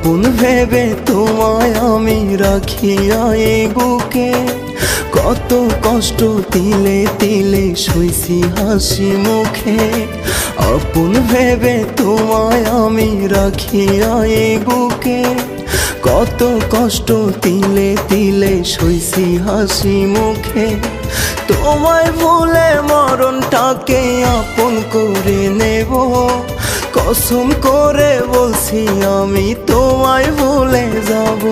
আপন ভেবে তোমায় আমি রাখিয়া এই বুকে, কত কষ্ট তিলে তিলে সইছি হাসি মুখে। আপন ভেবে তোমায় আমি রাখিয়া এই বুকে, কত কষ্ট তিলে তিলে সইছি হাসি মুখে। তোমায় ভুলে মরণটাকে আপন করে নেব, কসম করে বলছি আমি তোমায় ভুলে যাব।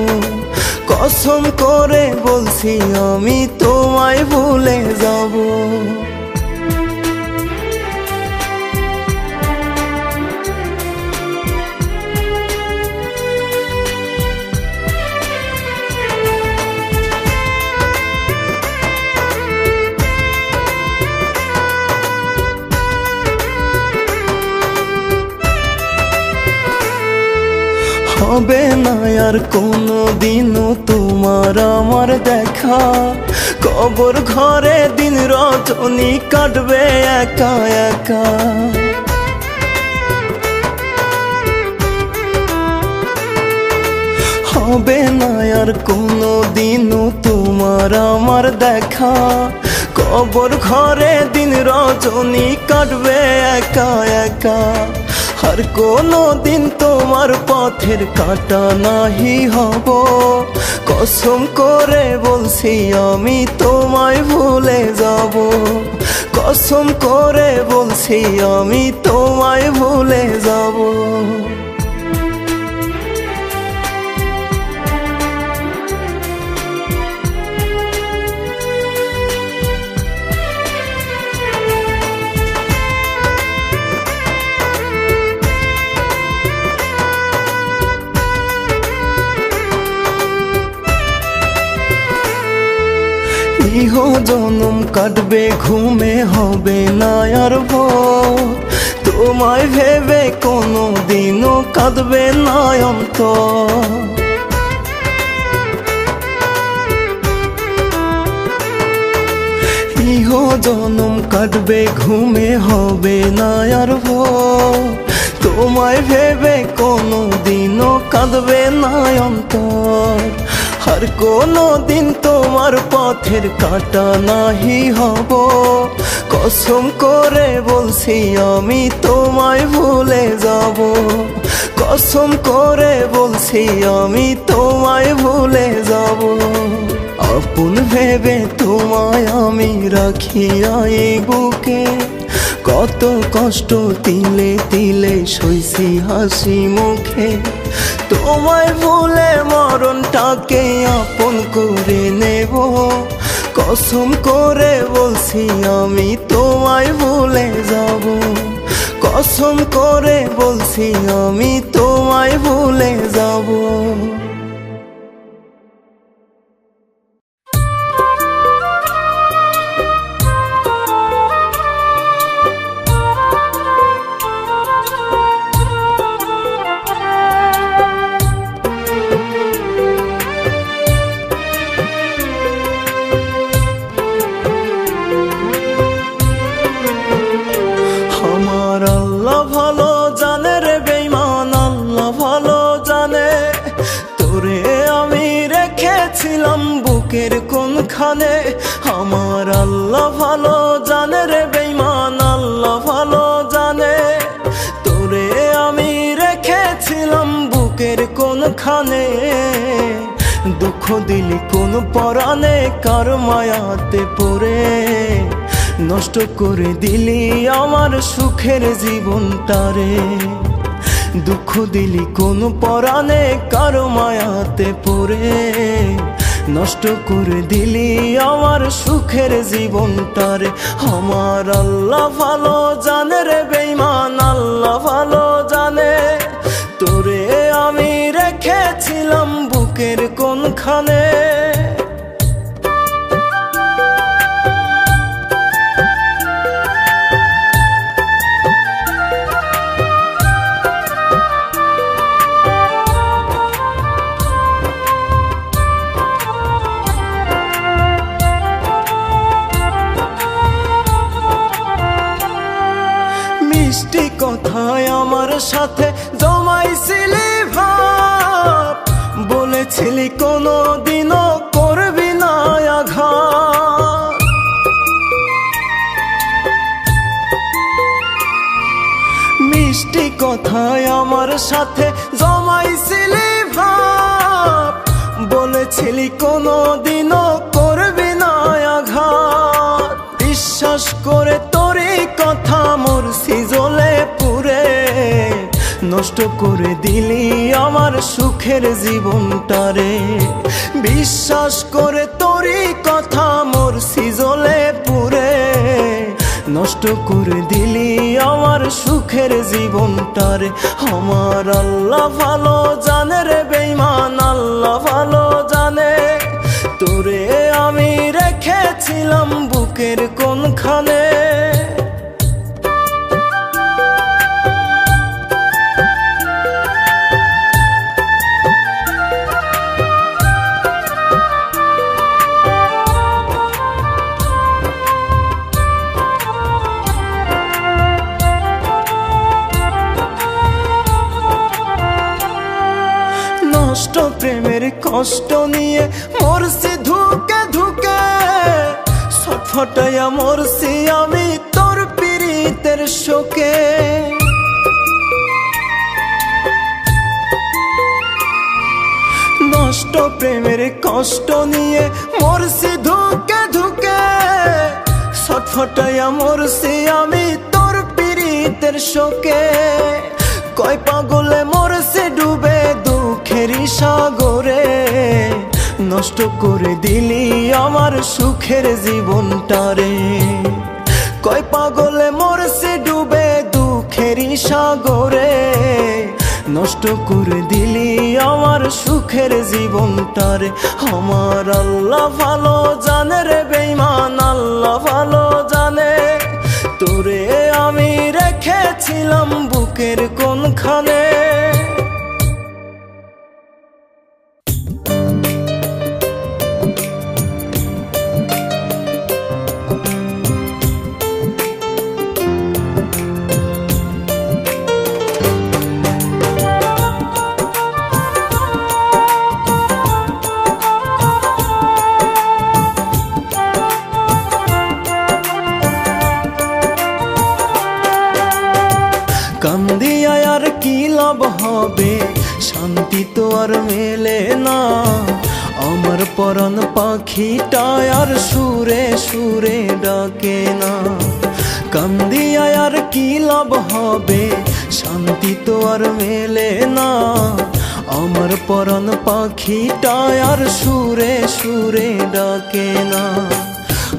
কসম করে বলছি আমি তোমায় ভুলে যাব। হবে না আর কোনো দিনও তোমার আমার দেখা, কবর ঘরে দিন রজনী কাটবে একা একা। হবে না আর কোনো দিনও তোমার আমার দেখা, কবর ঘরে দিন রজনী কাটবে একা একা। আর কোনো দিন তোমার পথের কাঁটা নাহি হব, কসম করে বলছি আমি তোমায় ভুলে যাব। কসম করে বলছি আমি তোমায় ভুলে যাব। ইহ জনম কাটবে ঘুমে, হবে না আর ভোর, তোমায় ভেবে কোনো দিনও কাঁদবে না অন্তর। ইহ জনম কাটবে ঘুমে, হবে না আর ভোর, তোমায় ভেবে কোনো দিনও কাঁদবে না অন্তর। আর কোনো দিন তোমার পথের কাঁটা নাহি হব, কসম করে বলছি আমি তোমায় ভুলে যাব। কসম করে বলছি আমি তোমায় ভুলে যাব। আপন ভেবে তোমায় আমি রাখিয়া এই বুকে, কত কষ্ট তিলে তিলে সইছি হাসি মুখে। তোমায় ভুলে মরণটাকে আপন করে নেব, কসম করে বলছি আমি তোমায় ভুলে যাব। কসম করে বলছি আমি তোমায় ভুলে যাব। বুকের কোনখানে আমার আল্লাহ ভালো জানে রে বেঈমান, আল্লাহ ভালো জানে তোরে আমি রেখেছিলাম বুকের কোনখানে। দুঃখ দিলি কোন পরাণে কার মায়াতে পড়ে, নষ্ট করে দিলি আমার সুখের জীবনটারে। দুঃখ দিলি কোন পরাণে কার মায়াতে পড়ে, নষ্ট করে দিলি আমার সুখের জীবনটারে। আমার আল্লাহ ভালো জানে রে বেঈমান, আল্লাহ ভালো জানে তোরে আমি রেখেছিলাম বুকের কোনখানে। মিষ্টি কথায় আমার সাথে জমাইছিলি ভাই, বলেছিলি কোনো দিনও করবি না আঘাত। মিষ্টি কথায় আমার সাথে জমাইছিলি ভাব, বলেছিলি কোনো দিনও করবি না আঘাত। বিশ্বাস করে তোরই কথা মরছি জ্বলে পুড়ে, নষ্ট করে দিলি আমার সুখের জীবনটারে। বিশ্বাস করে তোরই কথা মরছি জ্বলে পুড়ে, নষ্ট করে দিলি আমার সুখের জীবনটারে। আমার আল্লাহ ভালো জানে রে বেঈমান, আল্লাহ ভালো জানে তোরে আমি রেখেছিলাম বুকের কোনখানে। নষ্ট প্রেমের কষ্ট নিয়ে মরছি ধুকে ধুকে, ছটফটাইয়া মরছি আমি তোর পীড়িতের শোকে। নষ্ট প্রেমের কষ্ট নিয়ে মরছি ধুকে ধুকে, ছটফটাইয়া মরছি আমি তোর পীড়িতের শোকে। কয় পাগলে মরছে ডুবে দুঃখেরই সাগরে, নষ্ট করে দিলি আমার সুখের জীবনটারে। কয় পাগলে মরছে ডুবে দুঃখেরই সাগরে, নষ্ট করে দিলি আমার সুখের জীবনটারে। আমার আল্লাহ ভালো জানে রে বেঈমান, আল্লাহ ভালো জানে তোরে আমি রেখেছিলাম বুকের কোনখানে। কান্দিয়া আর কি লাভ হবে, শান্তি তো আর মেলে না। আমার পরাণ পাখিটা আর সুরে সুরে ডাকে না। কান্দিয়া আর কি লাভ হবে, শান্তি তো আর মেলে না। আমার পরাণ পাখিটা আর সুরে সুরে ডাকে না।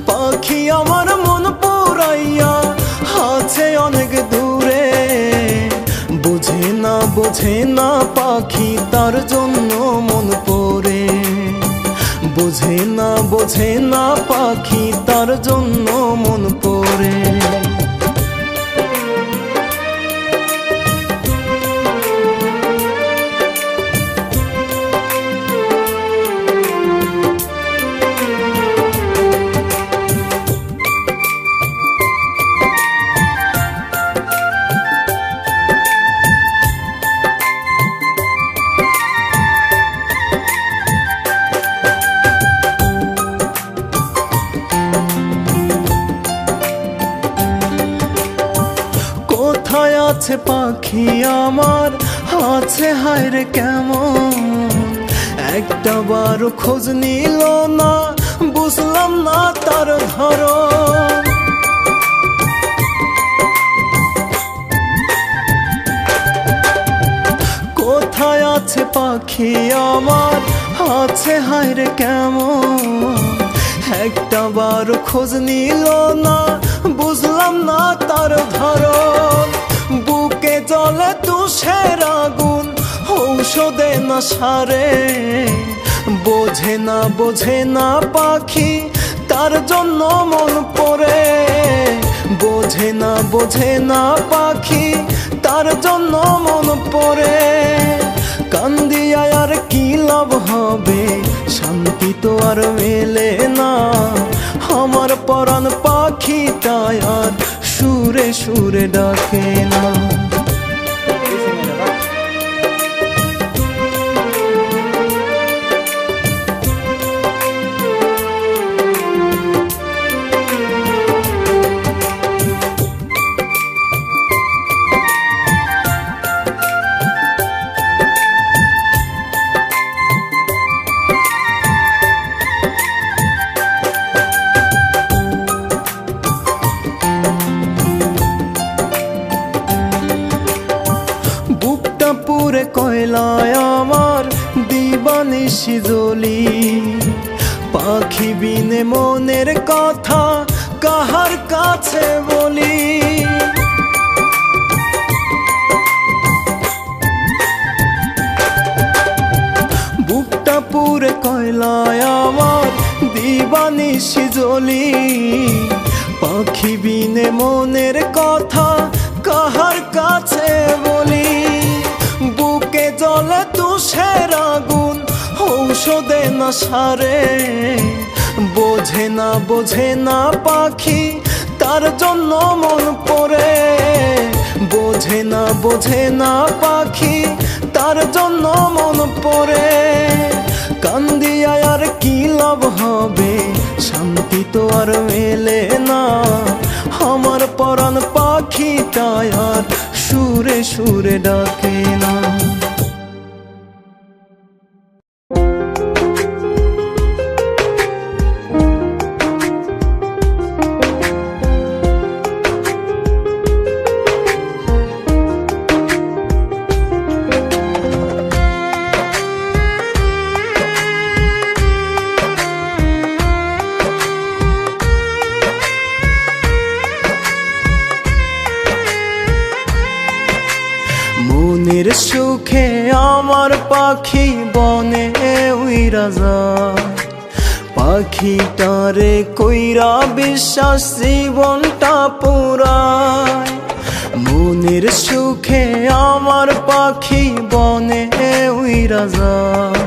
পাখি আমার মন পুরাইয়া আছে অনেক দূরে, বোঝে না পাখি তার জন্য মন পড়ে। বোঝে না পাখি তার জন্য মন পড়ে। কোথায় আছে পাখি আমার, আছে হায়রে কেমন। একটা বার খোঁজ নিল না, বুঝলাম না তার ধরন। কোথায় আছে পাখি আমার, আছে হায়রে কেমন। একটা বার খোঁজ নিল না, বুঝলাম না তার ধরন। বুকে জলে তুষের আগুন, ঔষধে না সারে। বোঝে না পাখি তার জন্য মন পড়ে। বোঝে না পাখি তার জন্য মন পড়ে। কান্দিয়া আর কি লাভ হবে, শান্তি তো আর মেলে না। আমার পরাণ পাখিটা আর সুরে সুরে ডাকে না। পুরে কয়লায় আমার দিবানিশি জ্বলি, পাখি বিনে মনের কথা কাহার কাছে বলি। বুকটা পুরে কয়লায় আমার দিবানিশি জ্বলি, পাখি বিনে মনের কথা কাহার কাছে বলি। বুকে জ্বলে তুষের আগুন ঔষধে না সারে, বোঝে না পাখি তার জন্য মন পড়ে। বোঝে না পাখি তার জন্য মন পড়ে। কান্দিয়া আর কি লাভ হবে, শান্তি তো আর মেলে না। আমার পরাণ পাখিটা আর সুরে সুরে ডাকে না। মনের সুখে আমার পাখি বনে উইরা যায়, পাখিটারে কইরা বিশ্বাস জীবনটা পুরায়। মনের সুখে আমার পাখি বনে উইরা যায়,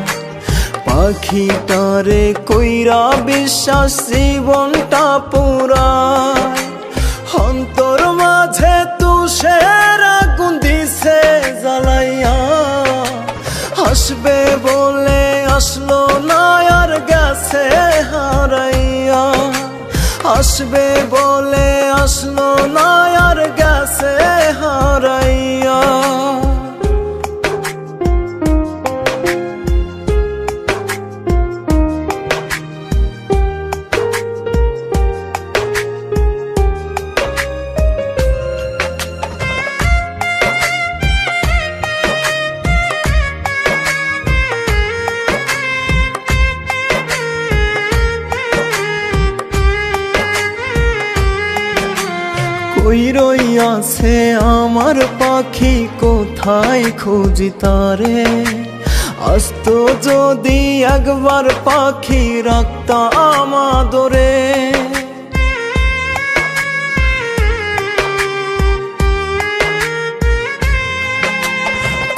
পাখিটারে কইরা বিশ্বাস জীবনটা পুরায়। অন্তর মাঝে তুষের আগুন দিছে জ্বালাইয়া, আসবে বলে আসলো না আর গেছে হারাইয়া। আসবে বলে আসলো না আর গেছে হারাইয়া। কই রইয়াছে আমার পাখি, কোথায় খুঁজি তারে। আস্ত যদি একবার পাখি রাখতাম আদরে।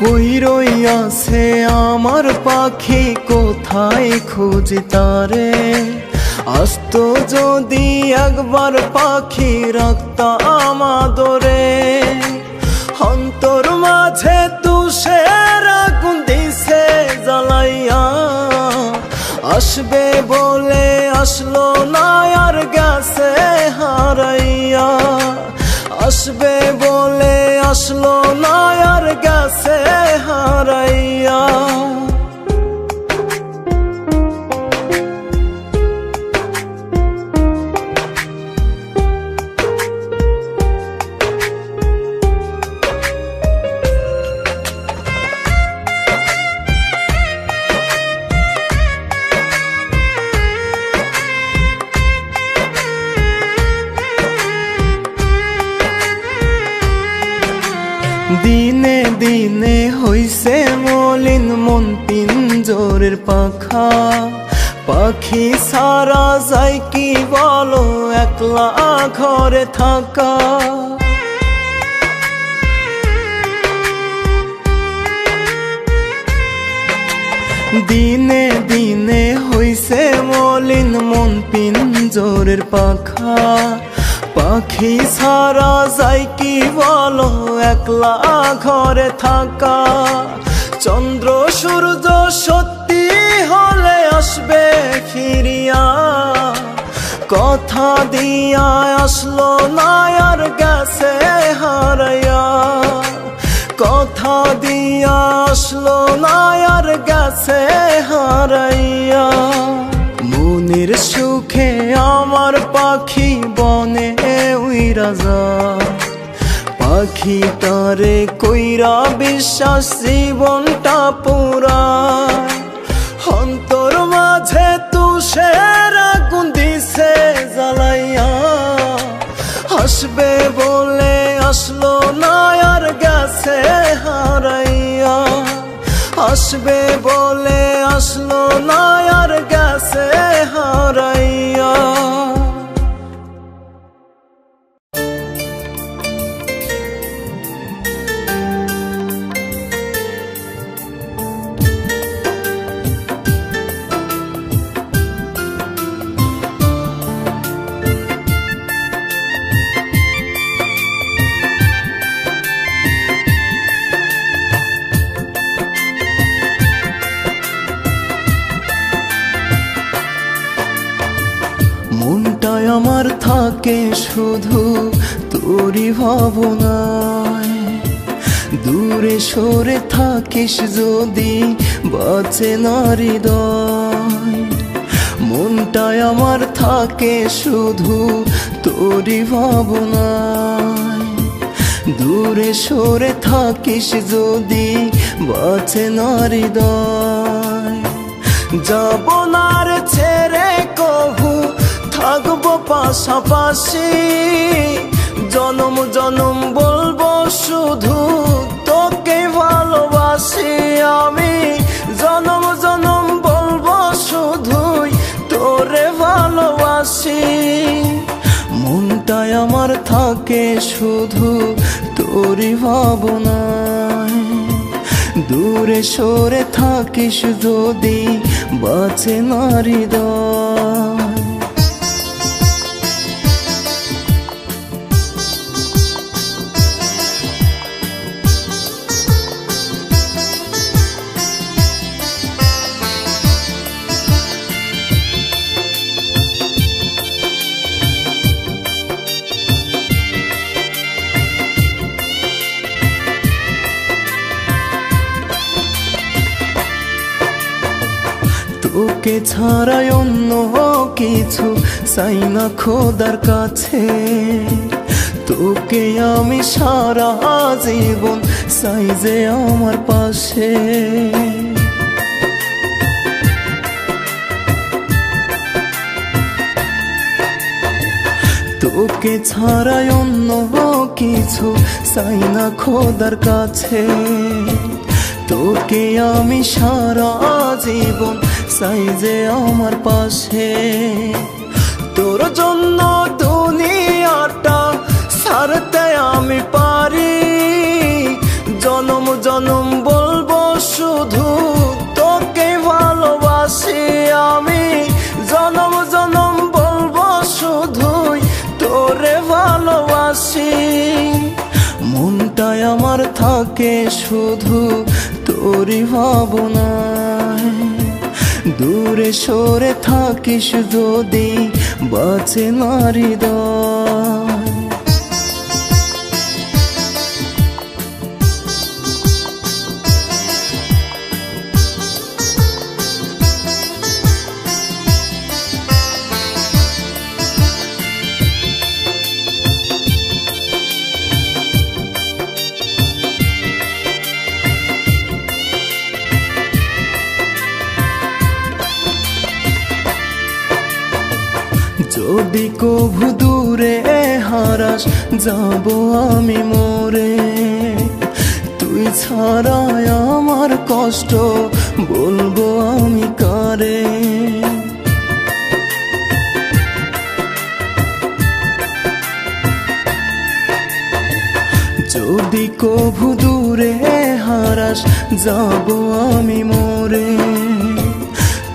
কই রইয়াছে আমার পাখি, কোথায় খুঁজি তারে। আস্ত যদি একবার পাখি রাখতাম আদরে। অন্তর মাঝে তুষের আগুন দিছে জ্বালাইয়া, আসবে বলে আসলো না আর গেছে হারাইয়া। আসবে বলে আসলো না আর গেছে হারাইয়া। দিনে দিনে হইছে মলিন মন পিঞ্জরের পাখা, পাখি সারা যায় কি বলো একলা ঘরে থাকা। দিনে দিনে হইছে মলিন মন পিঞ্জরের পাখা, পাখি সারা যায় কি বলো একলা ঘরে থাকা। চন্দ্র সূর্য সত্যি হলে আসবে ফিরিয়া, কথা দিয়া আসলো না আর গেছে হারাইয়া। কথা দিয়া আসলো না আর গেছে হারাইয়া। মনের সুখে আমার পাখি বনে উইরা যায়, আখি তারে কইরা বিশ্বাস জীবনটা পুরায়, অন্তর মাঝে তুষের আগুন দিছে জ্বালাইয়া। আসবে বলে আসলো না আর গেছে হারাইয়া, আসবে বলে আসলো না আর গেছে হারাইয়া। মনটায় আমার থাকে শুধু তোরই ভাবনায়, দূরে সরে থাকিস যদি বাঁচে না হৃদয়। মনটায় আমার থাকে শুধু তোরই ভাবনায়, দূরে সরে থাকিস যদি বাঁচে না হৃদয়। যাব না রে ছেড়ে কভু, থাকবো পাশাপাশি, জনম জনম বলবো শুধু তোকে ভালোবাসি আমি। জনম জনম বলবো শুধুই তোরে ভালোবাসি। মনটায় আমার থাকে শুধু তোরই ভাবনায়, দূরে সরে থাকিস যদি বাঁচে না হৃদয়। তোকে ছাড়াই অন্য কিছু চাই না খোদার কাছে, তোকে আমি সারা জীবন চাই যে আমার পাশে। তোকে ছাড়াই অন্য কিছু চাই না খোদার কাছে, তোকে আমি সারা জীবন চাই যে আমার পাশে। তোর জন্য দুনিয়াটা ছাড়তে আমি পারি, জনম জনম বলবো শুধু তোকে ভালোবাসি আমি। জনম জনম বলবো শুধুই তোরে ভালোবাসি। মনটায় আমার থাকে শুধু তোরই ভাবনায়, দূরে সরে থাকিস যদি বাঁচে না হৃদয়। যদি কভু দূরে হারাস যাব আমি মরে, তুই ছাড়াই আমার কষ্ট বলবো আমি কারে। যদি কভু দূরে হারাস যাব আমি মরে,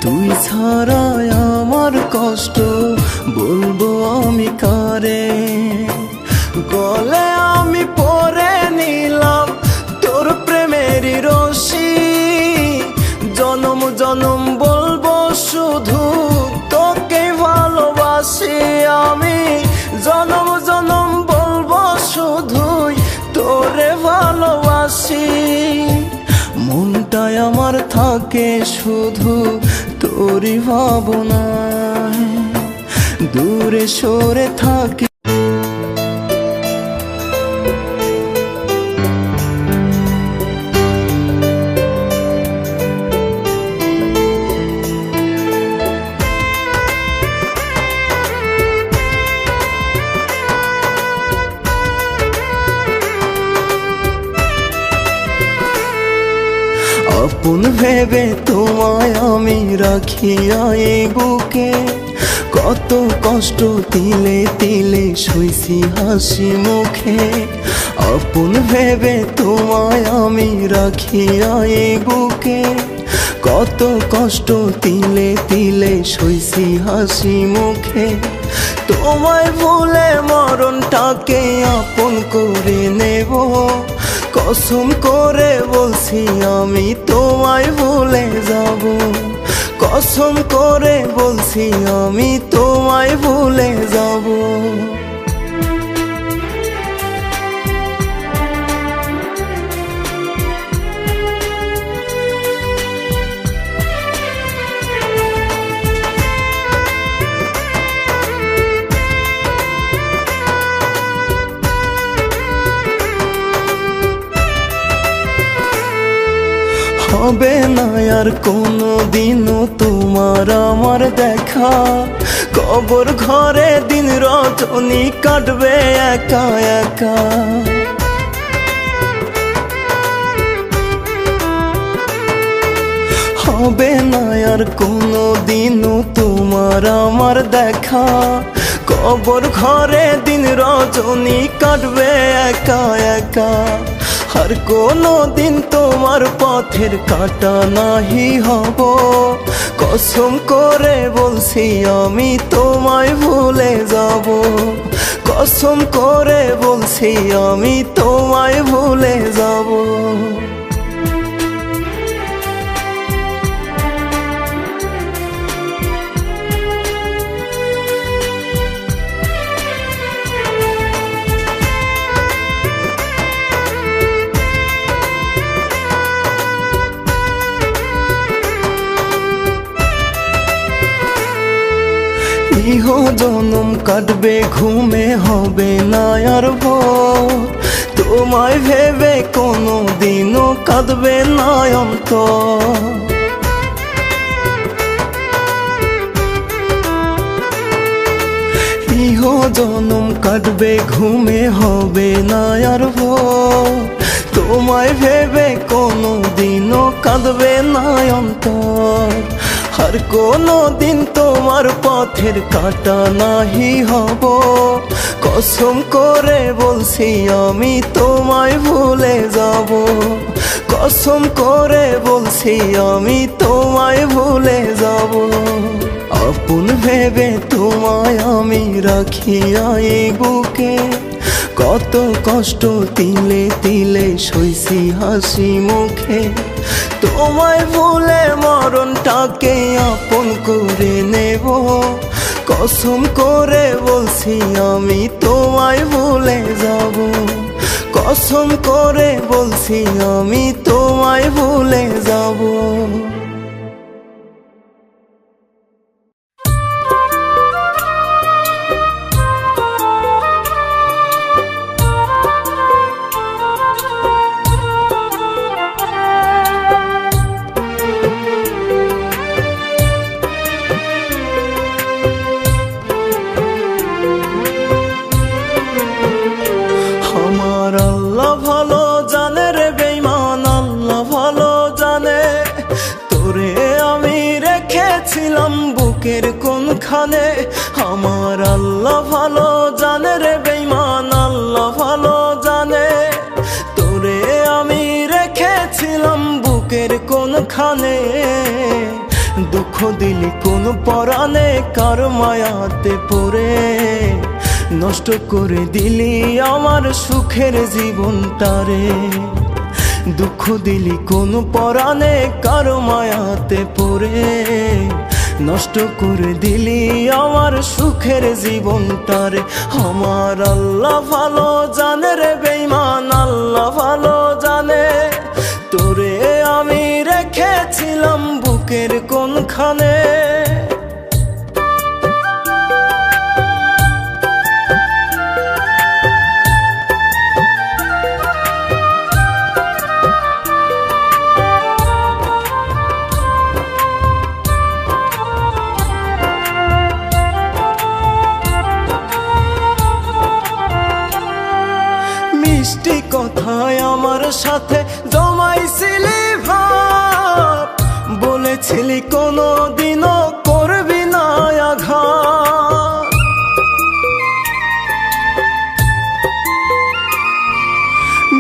তুই ছাড়াই আমার কষ্ট বলবো আমি কারে। গলে আমি পরে নিলাম তোর প্রেমেরই রশি, জনম জনম বলবো শুধু তোকে ভালোবাসি আমি। জনম জনম বলবো শুধুই তোরে ভালোবাসি। মনটায় আমার থাকে শুধু তোরই ভাবনায়, দূরে সরে থাকি। আপন ভেবে তোমায় আমি রাখিয়া এই বুকে, কত কষ্ট তিলে তিলে সইছি হাসি মুখে। আপন ভেবে তোমায় আমি রাখিয়া এই বুকে, কত কষ্ট তিলে তিলে সইছি হাসি মুখে। তোমায় ভুলে মরণটাকে আপন করে নেব, কসম করে বলছি আমি তোমায় ভুলে যাব। কসম করে বলছি আমি তোমায় ভুলে যাব। হবে না আর কোনো দিনও তোমার আমার দেখা, কবর ঘরে দিন রজনী কাটবে একা একা। হবে না আর কোনো দিনও তোমার আমার দেখা, কবর ঘরে দিন রজনী কাটবে একা একা। আর কোনো দিন তোমার পথের কাঁটা নাহি হব, কসম করে বলছি আমি তোমায় ভুলে যাব। কসম করে বলছি আমি তোমায় ভুলে যাব। ইহ জনম কাটবে ঘুমে, হবে না আর ভোর, তোমায় ভেবে কোনো দিনও কাঁদবে না অন্তর। ইহ জনম কাটবে ঘুমে, হবে না আর ভোর, তোমায় ভেবে কোনো দিনও কাঁদবে না অন্তর। আর কোনো দিন তোমার পথের কাঁটা নাহি হব, কসম করে বলছি আমি তোমায় ভুলে যাব। কসম করে বলছি আমি তোমায় ভুলে যাব। আপন ভেবে তোমায় আমি রাখিয়া এই বুকে, কত কষ্ট তিলে তিলে সইছি হাসি মুখে। তোমায় ভুলে মরণটাকে আপন করে নেব, কসম করে বলছি আমি তোমায় ভুলে যাব। কসম করে বলছি আমি তোমায় ভুলে যাব। বুকের কোনখানে আমার আল্লাহ ভালো জানে রে বেঈমান, আল্লাহ ভালো জানে তোরে আমি রেখেছিলাম বুকের কোনখানে। দুঃখ দিলি কোন পরাণে কার মায়াতে পড়ে, নষ্ট করে দিলি আমার সুখের জীবনটারে। দুঃখ দিলি কোন পরাণে কার মায়াতে পড়ে, নষ্ট করে দিলি আমার সুখের জীবনটারে। আমার আল্লাহ ভালো জানে রে বেঈমান, আল্লাহ ভালো জানে তোরে আমি রেখেছিলাম বুকের কোনখানে। মিষ্টি কথায় আমার সাথে জমাইছিলি ভাব, বলেছিলি কোনো দিনও করবি না আঘাত।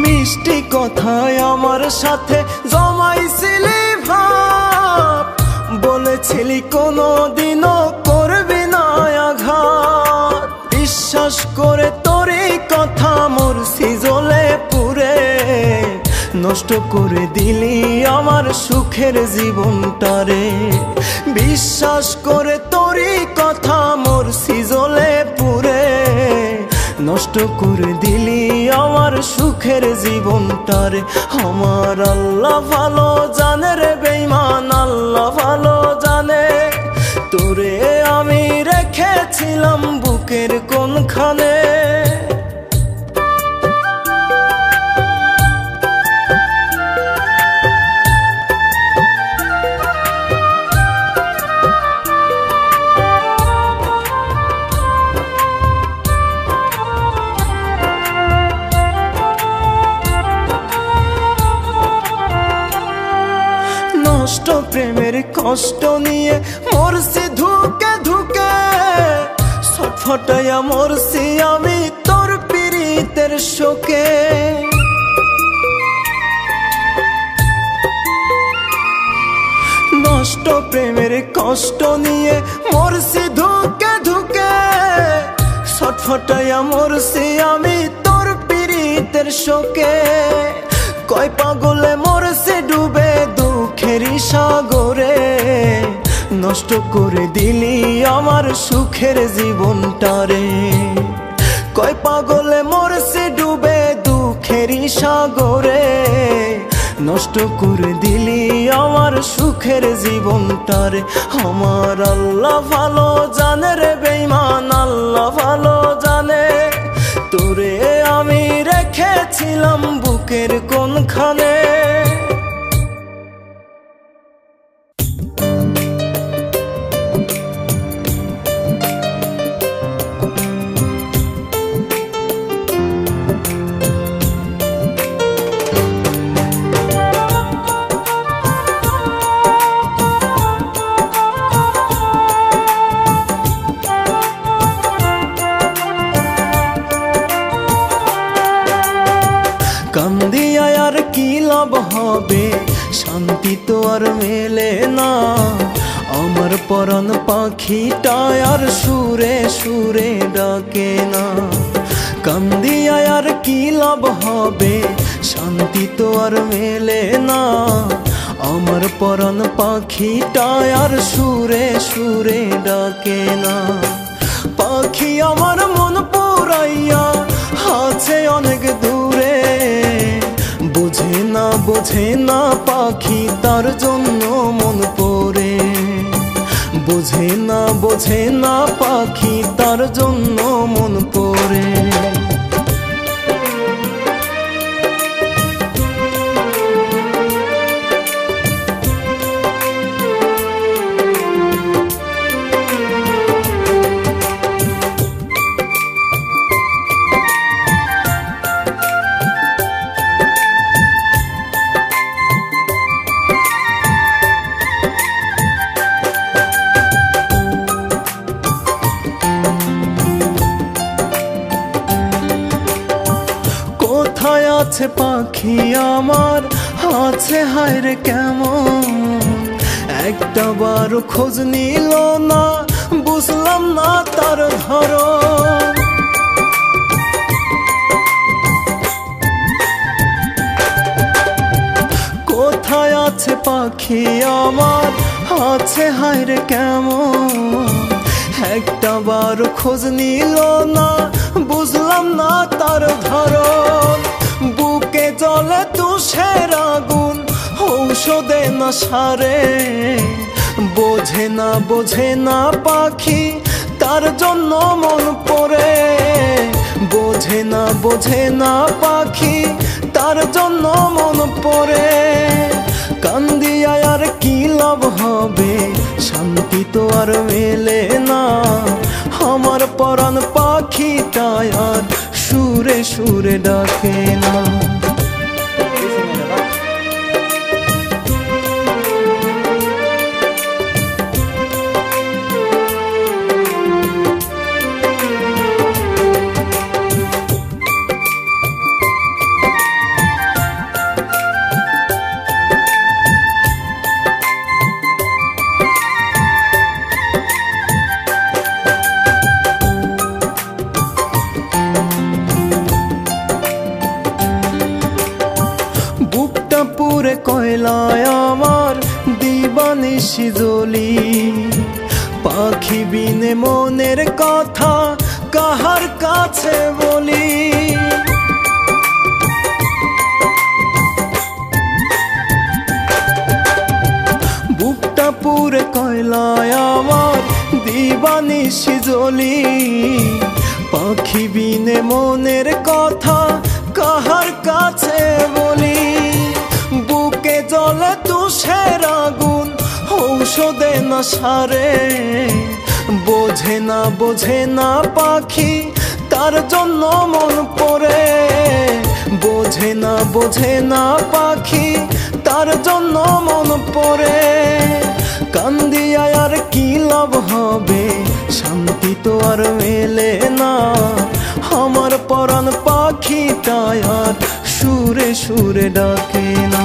মিষ্টি কথায় আমার সাথে জমাইছিলি ভাব, বলেছিলি কোনো দিনও করবি না আঘাত। বিশ্বাস করে তোর এই কথা মরছি জ্বলে পুড়ে, নষ্ট করে দিলি আমার সুখের জীবনটারে। বিশ্বাস করে তোর এই কথা মরছি জ্বলে পুড়ে, নষ্ট করে দিলি আমার সুখের জীবনটারে। আমার আল্লাহ ভালো জানে রে বেঈমান, আল্লাহ ভালো জানে তোরে আমি রেখেছিলাম বুকের কোনখানে। নষ্ট প্রেমের কষ্ট নিয়ে মরছি ধুকে ধুকে, ছটফটাইয়া মরছি আমি তোর পীড়িতের শোকে। নষ্ট প্রেমের কষ্ট নিয়ে মরছি ধুকে ধুকে, ছটফটাইয়া মরছি আমি তোর পীড়িতের শোকে। কয় পাগলে মরছে ডুবে দুঃখেরই সাগরে, নষ্ট করে দিলি আমার সুখের জীবনটারে। কয় পাগলে মরছে ডুবে দুঃখেরই সাগরে, নষ্ট করে দিলি আমার সুখের জীবনটারে। আমার আল্লাহ ভালো জানে রে বেঈমান, আল্লাহ ভালো জানে তোরে আমি রেখেছিলাম বুকের কোনখানে। কান্দিয়া আর কি লাভ হবে, শান্তি তো আর মেলে না। আমার পরাণ পাখিটা আর সুরে সুরে ডাকে না। কান্দিয়া আর কি লাভ হবে, শান্তি তো আর মেলে না। আমার পরাণ পাখিটা আর সুরে সুরে ডাকে না। পাখি আমার মন পুরাইয়া আছে অনেক দূরে, বোঝে না পাখি তার জন্য মন পড়ে। বোঝে না পাখি তার জন্য মন পড়ে। কোথায় আছে পাখি আমার, আছে হায়রে কেমন? একটা বার খোঁজ নিল না, বুঝলাম না তার ধরন। কোথায় আছে পাখি আমার, আছে হায়রে কেমন? একটা বার খোঁজ নিল না, বুঝলাম না তার ধরন। বুকে জলে তুষের আগুন, ঔষধে না সারে। বোঝে না পাখি তার জন্য মন পড়ে। বোঝে না পাখি তার জন্য মন পড়ে। কান্দিয়া আর কি লাভ হবে, শান্তি তো আর মেলে না। আমার পরাণ পাখিটা আর সুরে সুরে ডাকে না। বুকটা পুরে কয়লায় আমার দিবানিশি জ্বলি, পাখি বিনে মনের কথা কাহার কাছে বলি। বুকটা পুরে কয়লায় আমার দিবানিশি জ্বলি, পাখি বিনে মনের কথা কাহার কাছে বলি। বুকে জ্বলে তুষের আগুন ঔষধে না সারে, বোঝে না পাখি তার জন্য মন পড়ে। বোঝে না পাখি তার জন্য মন পড়ে। কান্দিয়া আর কি লাভ হবে, শান্তি তো আর মেলে না। আমার পরাণ পাখিটা আর সুরে সুরে ডাকে না।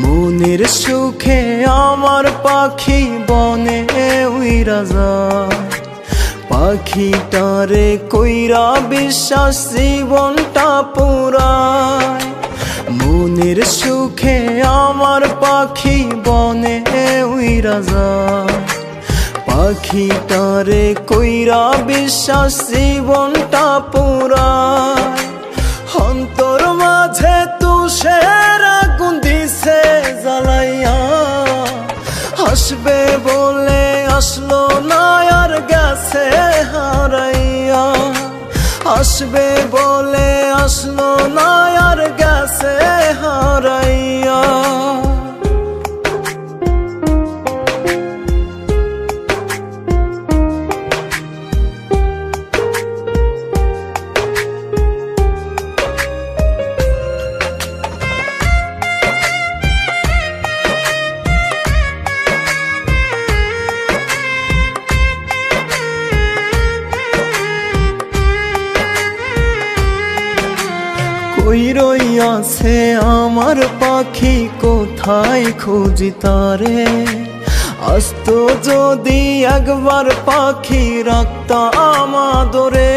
মনের সুখে আমার পাখি বনে উইরা যায়, পাখিটারে কইরা বিশ্বাস জীবনটা পুরায়। মনের সুখে আমার পাখি বনে উইরা যায়, পাখিটারে কইরা বিশ্বাস জীবনটা পুরায়। অন্তর মাঝে তুষের আগুন দিছে জ্বালাইয়া, আসবে বলে আসলো না আর গেছে হারাইয়া। আসবে বলে আসলো না আর গেছে হারাইয়া। কই রইয়াছে আমার পাখি, কোথায় খুঁজি তারে। আস্ত যদি একবার পাখি রাখতাম আদরে।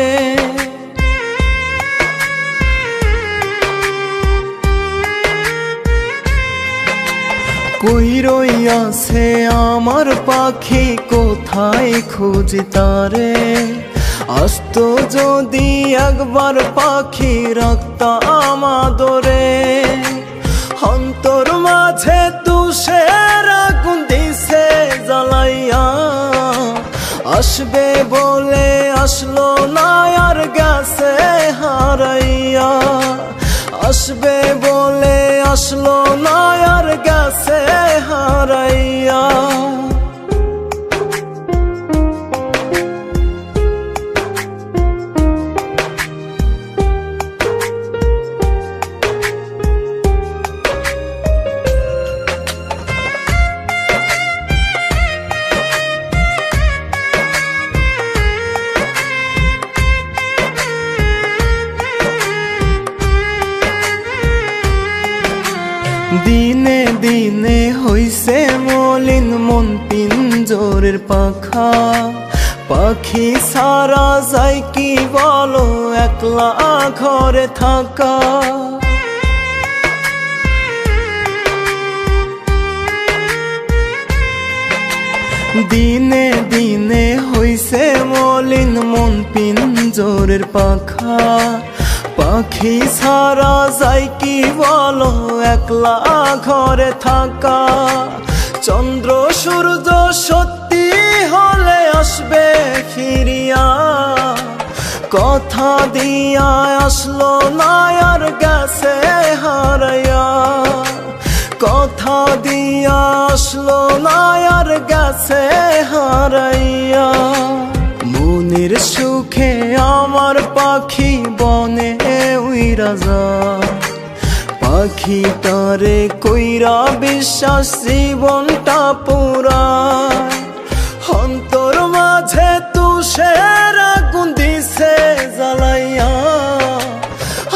কই রইয়াছে আমার পাখি, কোথায় খুঁজি তারে। আস্ত যদি একবার পাখি রাখতাম আদরে। অন্তর মাঝে তুষের আগুন দিছে জ্বালাইয়া, আসবে বলে আসলো না আর গেছে হারাইয়া। আসবে বলে আসলো না আর গেছে হারাইয়া। দিনে দিনে হইছে মলিন মন পিঞ্জরের পাখা। পাখি সারা যায় কি বলো একলা ঘরে থাকা। দিনে দিনে হইছে মলিন মন পিঞ্জরের পাখা। পাখি ছাড়া যায় কি বলো একলা ঘরে থাকা, চন্দ্র সূর্য সত্যি হলে আসবে ফিরিয়া, কথা দিয়া আসলো না আর গেছে হারাইয়া, কথা দিয়া আসলো না আর গেছে হারাইয়া। মনের সুখে আমার পাখি বনে উইরা যায়, পাখিটারে কইরা বিশ্বাস জীবনটা পুরায়, অন্তর মাঝে তুষের আগুন দিছে জ্বালাইয়া,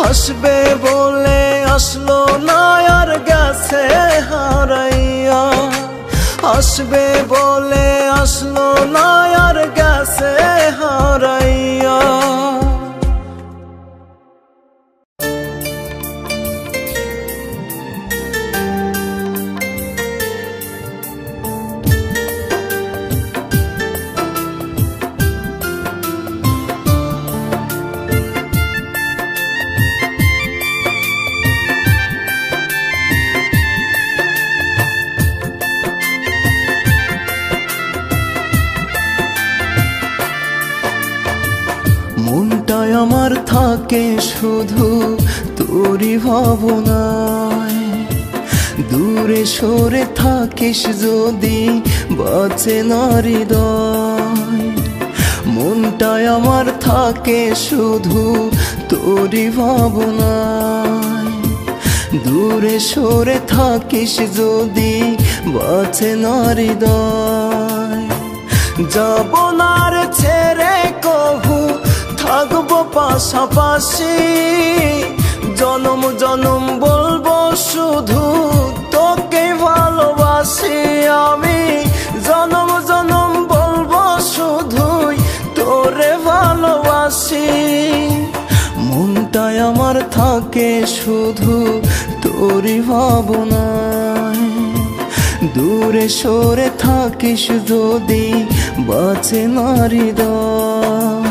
আসবে বলে আসলো না আর গেছে হারাইয়া, আসবে বলে আসলো না আর গেছে হারাইয়া। মনটায় আমার থাকে শুধু তোরই ভাবনায়, দূরে সরে থাকিস যদি বাঁচে না হৃদয়। মনটায় আমার থাকে শুধু তোরই ভাবনায়, দূরে সরে থাকিস যদি বাঁচে না হৃদয়। যাব না রে ছেড়ে কভু থাকবো পাশাপাশি, জনম জনম বলবো শুধু তোকে ভালোবাসি আমি, জনম জনম বলবো শুধুই তোরে ভালোবাসি। মনটায় আমার থাকে শুধু তোরই ভাবনায়, দূরে সরে থাকিস যদি বাঁচে না হৃদয়।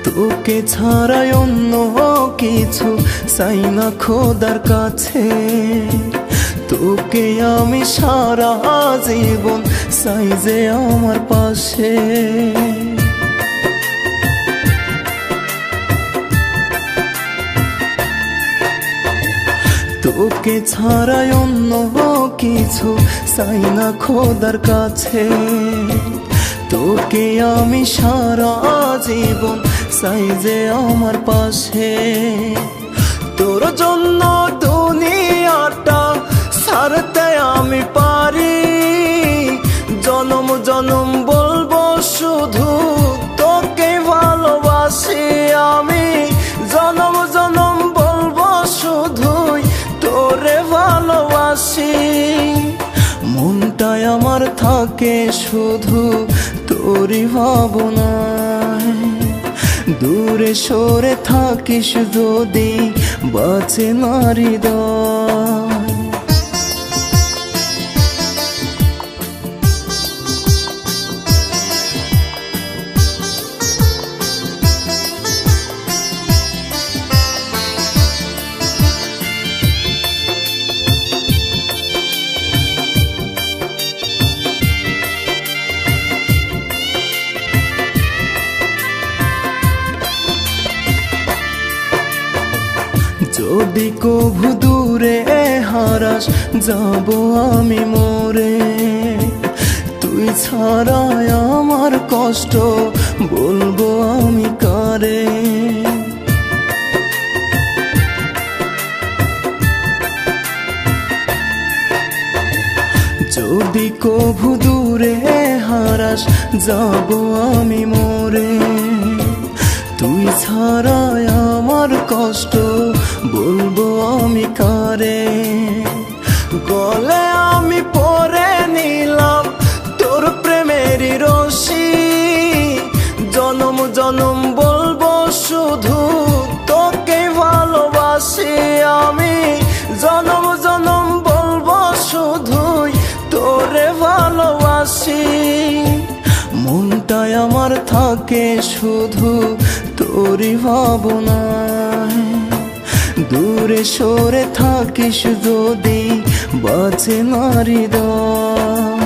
তোকে ছাড়াই অন্য কিছু চাই না খোদার কাছে, তোকে আমি সারা জীবন চাই যে আমার পাশে। তোকে ছাড়াই অন্য কিছু চাই না খোদার কাছে, তোকে আমি সারা জীবন চাই যে আমার পাশে। তোর জন্য দুনিয়াটা ছাড়তে আমি পারি, জনম জনম বলবো শুধু তোকে ভালোবাসি আমি, জনম জনম বলবো শুধুই তোরে ভালোবাসি। মনটায় আমার থাকে শুধু তোরই ভাবনায়, দূরে সরে থাকিস যদি বাঁচে না হৃদয়। যদি কভু দূরে হারাস যাব আমি মরে, তুই ছাড়াই আমার কষ্ট বলবো আমি কারে। যদি কভু দূরে হারাস যাব আমি মরে, তুই ছাড়াই আমার কষ্ট বলবো আমি করে। গলে আমি পরে নিলাম তোর প্রেমেরই রশি, জনম জনম বলবো শুধু তোকে ভালোবাসি আমি, জনম জনম বলবো শুধুই তোরে ভালোবাসি। মনটায় আমার থাকে শুধু তোরই ভাবনায়, দূরে সরে থাকিস যদি বাঁচে না হৃদয়।